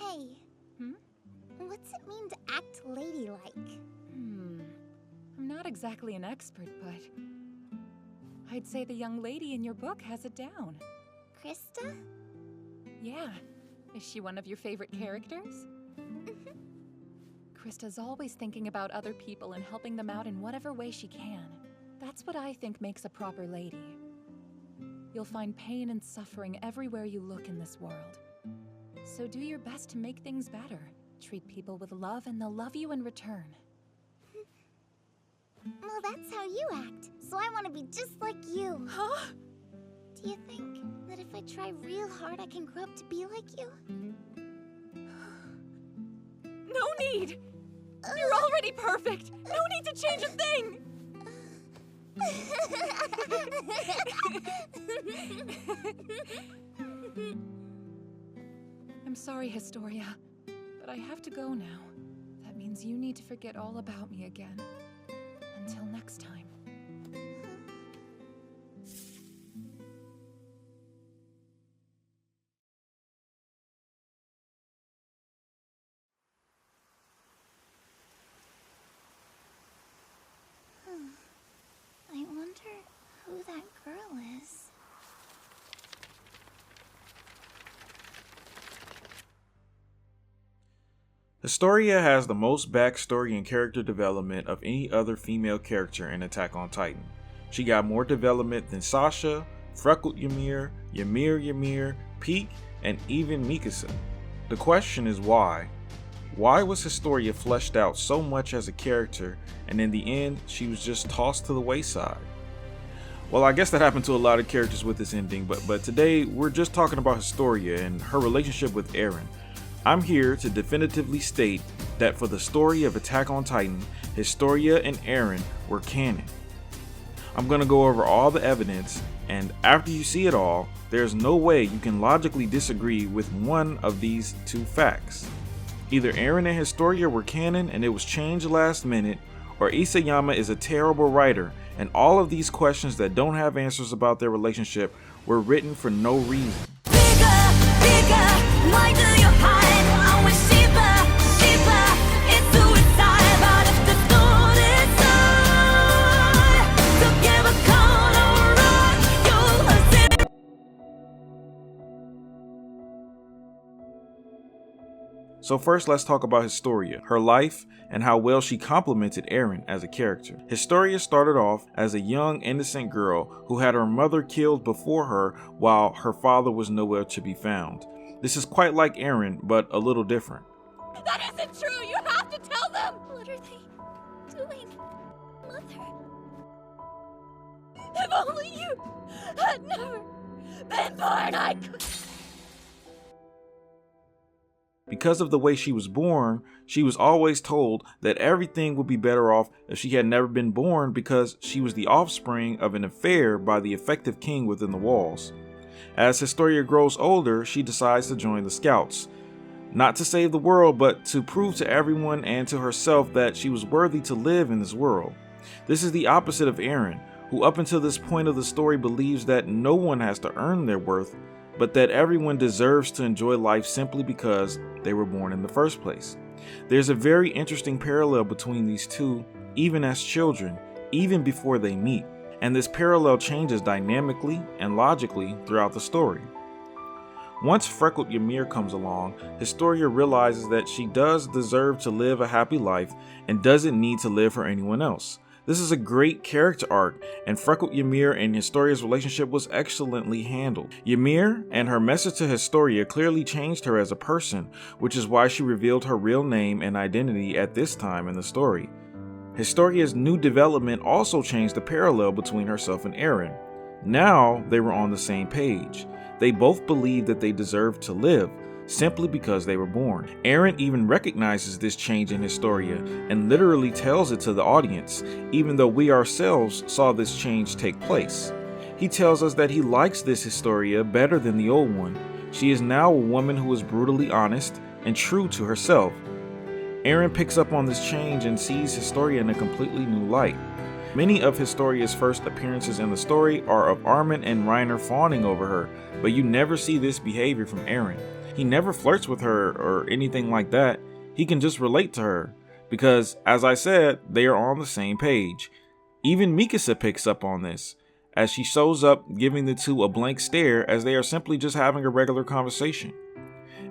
Hey, what's it mean to act ladylike? I'm not exactly an expert, but I'd say the young lady in your book has it down. Krista? Yeah. Is she one of your favorite characters? Krista's always thinking about other people and helping them out in whatever way she can. That's what I think makes a proper lady. You'll find pain and suffering everywhere you look in this world. So do your best to make things better. Treat people with love and they'll love you in return. Well, that's how you act, so I want to be just like you. Huh? Do you think that if I try real hard I can grow up to be like you? No need! You're already perfect! No need to change a thing! I'm sorry, Historia, but I have to go now. That means you need to forget all about me again. Until next time. I wonder who that girl is. Historia has the most backstory and character development of any other female character in Attack on Titan. She got more development than Sasha, Freckled Ymir, Ymir, Peak, and even Mikasa. The question is why? Why was Historia fleshed out so much as a character, and in the end, she was just tossed to the wayside? Well, I guess that happened to a lot of characters with this ending, but today we're just talking about Historia and her relationship with Eren. I'm here to definitively state that for the story of Attack on Titan, Historia and Eren were canon. I'm going to go over all the evidence, and after you see it all, there's no way you can logically disagree with one of these two facts. Either Eren and Historia were canon and it was changed last minute, or Isayama is a terrible writer and all of these questions that don't have answers about their relationship were written for no reason. Why do you hide? I wish it's suicide. But if the thought inside, so give a call or run, you'll So first, let's talk about Historia, her life, and how well she complemented Eren as a character. Historia started off as a young, innocent girl who had her mother killed before her while her father was nowhere to be found. This is quite like Eren, but a little different. That isn't true! You have to tell them! What are they doing, Mother? If only you had never been born, I could... Because of the way she was born, she was always told that everything would be better off if she had never been born because she was the offspring of an affair by the effective king within the walls. As Historia grows older, she decides to join the Scouts. Not to save the world, but to prove to everyone and to herself that she was worthy to live in this world. This is the opposite of Eren, who up until this point of the story believes that no one has to earn their worth, but that everyone deserves to enjoy life simply because they were born in the first place. There's a very interesting parallel between these two, even as children, even before they meet, and this parallel changes dynamically and logically throughout the story. Once Freckled Ymir comes along, Historia realizes that she does deserve to live a happy life and doesn't need to live for anyone else. This is a great character arc, and Freckled Ymir and Historia's relationship was excellently handled. Ymir and her message to Historia clearly changed her as a person, which is why she revealed her real name and identity at this time in the story. Historia's new development also changed the parallel between herself and Eren. Now they were on the same page. They both believed that they deserved to live, simply because they were born. Eren even recognizes this change in Historia and literally tells it to the audience, even though we ourselves saw this change take place. He tells us that he likes this Historia better than the old one. She is now a woman who is brutally honest and true to herself. Eren picks up on this change and sees Historia in a completely new light. Many of Historia's first appearances in the story are of Armin and Reiner fawning over her, but you never see this behavior from Eren. He never flirts with her or anything like that. He can just relate to her because, as I said, they are on the same page. Even Mikasa picks up on this, as she shows up giving the two a blank stare as they are simply just having a regular conversation.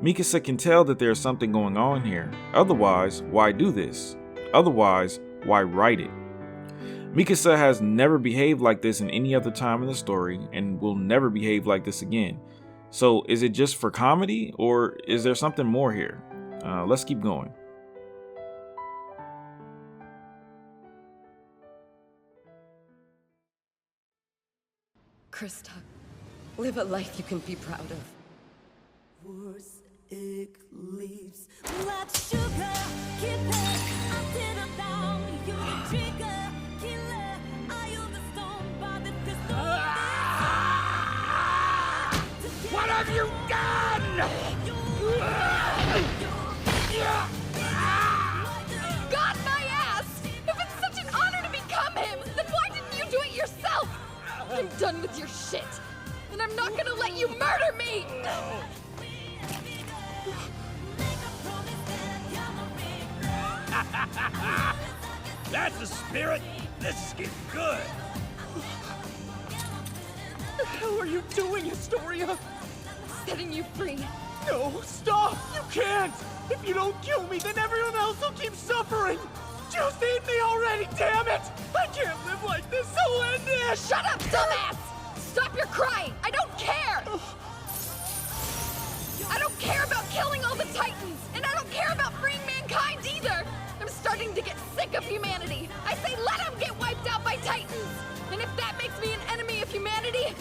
Mikasa can tell that there is something going on here. Otherwise, why do this? Otherwise, why write it? Mikasa has never behaved like this in any other time in the story and will never behave like this again. So is it just for comedy or is there something more here? Let's keep going. Krista, live a life you can be proud of. Worse leaves. Blood sugar, killer, until I'm down. You're the trigger, killer. I own the stone, but there's no What have you done? Got my ass! If it's such an honor to become him, then why didn't you do it yourself? I'm done with your shit, and I'm not gonna let you murder me! That's the spirit. This is getting good. What the hell are you doing, Historia? Setting you free. No, stop! You can't! If you don't kill me, then everyone else will keep suffering! Just eat me already, damn it! I can't live like this, so end it! Shut up, dumbass! Stop your crying! I don't care! I don't care about killing all the Titans, and I don't care about freeing mankind either! I'm starting to get sick of humanity! I say let them get wiped out by Titans! And if that makes me an enemy of humanity,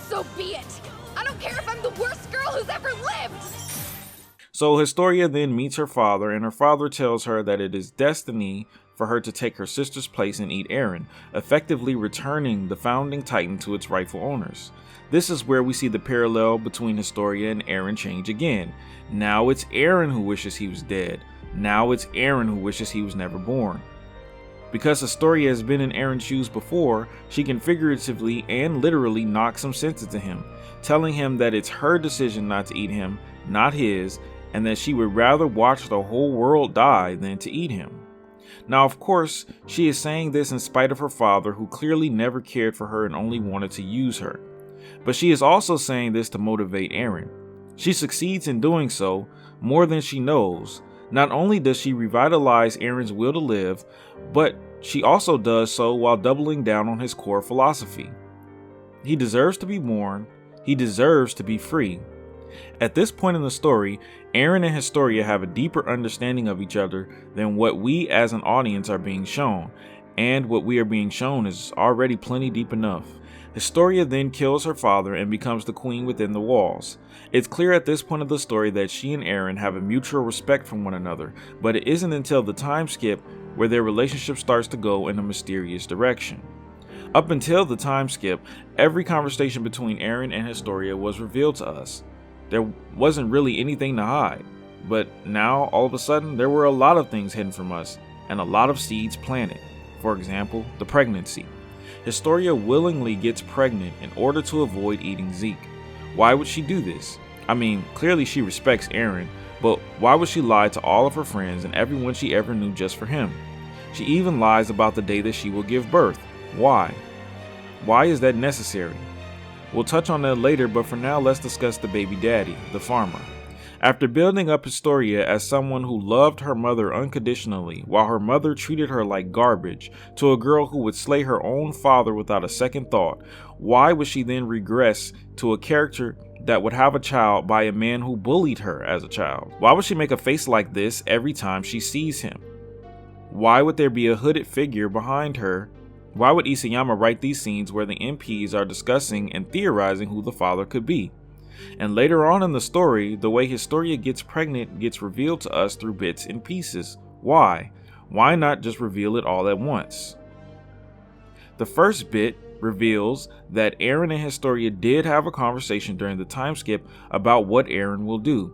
so be it! I don't care if I'm the worst girl who's ever lived! So Historia then meets her father, and her father tells her that it is destiny for her to take her sister's place and eat Eren, effectively returning the founding Titan to its rightful owners. This is where we see the parallel between Historia and Eren change again. Now it's Eren who wishes he was dead. Now it's Eren who wishes he was never born. Because Historia has been in Eren's shoes before, she can figuratively and literally knock some sense into him, telling him that it's her decision not to eat him, not his, and that she would rather watch the whole world die than to eat him. Now, of course, she is saying this in spite of her father, who clearly never cared for her and only wanted to use her. But she is also saying this to motivate Eren. She succeeds in doing so more than she knows. Not only does she revitalize Eren's will to live, but she also does so while doubling down on his core philosophy. He deserves to be born. He deserves to be free. At this point in the story, Eren and Historia have a deeper understanding of each other than what we as an audience are being shown, and what we are being shown is already plenty deep enough. Historia then kills her father and becomes the queen within the walls. It's clear at this point of the story that she and Eren have a mutual respect for one another, but it isn't until the time skip where their relationship starts to go in a mysterious direction. Up until the time skip, every conversation between Eren and Historia was revealed to us. There wasn't really anything to hide, but now all of a sudden there were a lot of things hidden from us and a lot of seeds planted. For example, the pregnancy. Historia willingly gets pregnant in order to avoid eating Zeke. Why would she do this? I mean, clearly she respects Eren, but why would she lie to all of her friends and everyone she ever knew just for him? She even lies about the day that she will give birth. Why? Why is that necessary? We'll touch on that later, but for now let's discuss the baby daddy, the farmer. After building up Historia as someone who loved her mother unconditionally while her mother treated her like garbage, to a girl who would slay her own father without a second thought, why would she then regress to a character that would have a child by a man who bullied her as a child? Why would she make a face like this every time she sees him? Why would there be a hooded figure behind her? Why would Isayama write these scenes where the MPs are discussing and theorizing who the father could be? And later on in the story, the way Historia gets pregnant gets revealed to us through bits and pieces. Why? Why not just reveal it all at once? The first bit reveals that Eren and Historia did have a conversation during the time skip about what Eren will do.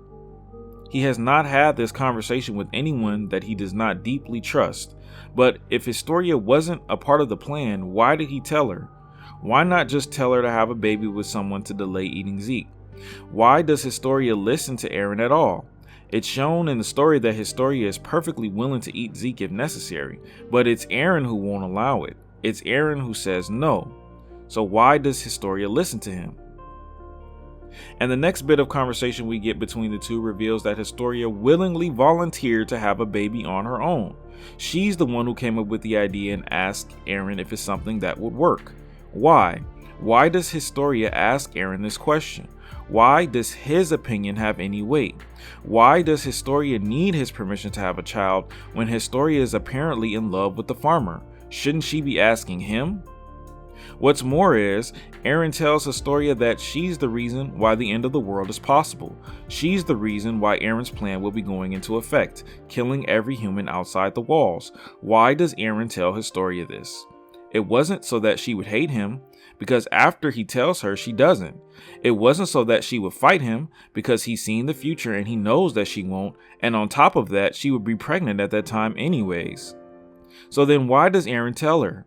He has not had this conversation with anyone that he does not deeply trust. But if Historia wasn't a part of the plan, why did he tell her? Why not just tell her to have a baby with someone to delay eating Zeke? Why does Historia listen to Eren at all? It's shown in the story that Historia is perfectly willing to eat Zeke if necessary, but it's Eren who won't allow it. It's Eren who says no. So why does Historia listen to him? And the next bit of conversation we get between the two reveals that Historia willingly volunteered to have a baby on her own. She's the one who came up with the idea and asked Eren if it's something that would work. Why? Why does Historia ask Eren this question? Why does his opinion have any weight? Why does Historia need his permission to have a child when Historia is apparently in love with the farmer? Shouldn't she be asking him? What's more is, Eren tells Historia that she's the reason why the end of the world is possible. She's the reason why Eren's plan will be going into effect, killing every human outside the walls. Why does Eren tell Historia this? It wasn't so that she would hate him, because after he tells her, she doesn't. It wasn't so that she would fight him, because he's seen the future and he knows that she won't, and on top of that, she would be pregnant at that time anyways. So then why does Eren tell her?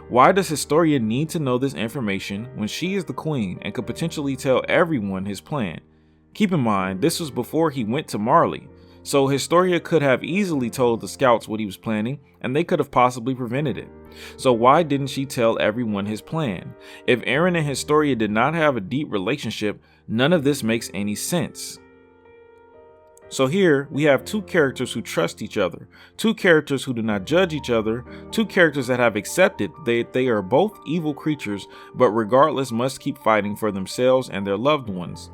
Why does Historia need to know this information when she is the queen and could potentially tell everyone his plan? Keep in mind, this was before he went to Marley, so Historia could have easily told the scouts what he was planning and they could have possibly prevented it. So why didn't she tell everyone his plan? If Eren and Historia did not have a deep relationship, none of this makes any sense. So here we have two characters who trust each other, two characters who do not judge each other, two characters that have accepted that they are both evil creatures, but regardless must keep fighting for themselves and their loved ones.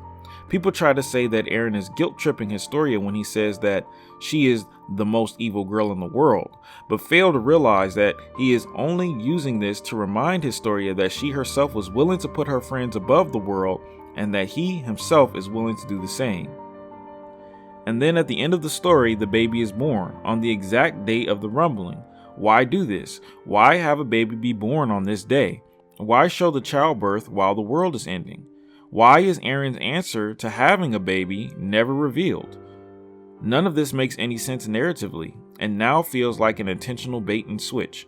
People try to say that Eren is guilt-tripping Historia when he says that she is the most evil girl in the world, but fail to realize that he is only using this to remind Historia that she herself was willing to put her friends above the world and that he himself is willing to do the same. And then at the end of the story, the baby is born on the exact date of the rumbling. Why do this? Why have a baby be born on this day? Why show the childbirth while the world is ending? Why is Eren's answer to having a baby never revealed? None of this makes any sense narratively, and now feels like an intentional bait and switch.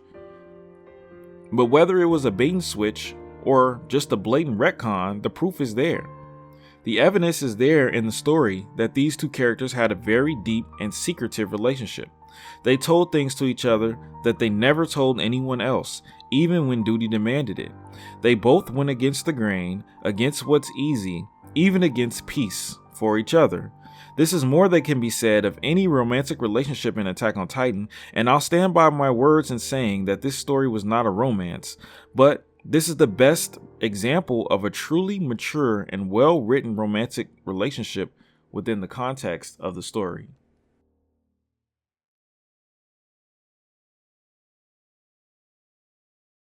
But whether it was a bait and switch or just a blatant retcon, the proof is there. The evidence is there in the story that these two characters had a very deep and secretive relationship. They told things to each other that they never told anyone else, even when duty demanded it. They both went against the grain, against what's easy, even against peace for each other. This is more that can be said of any romantic relationship in Attack on Titan, and I'll stand by my words in saying that this story was not a romance, but this is the best example of a truly mature and well-written romantic relationship within the context of the story.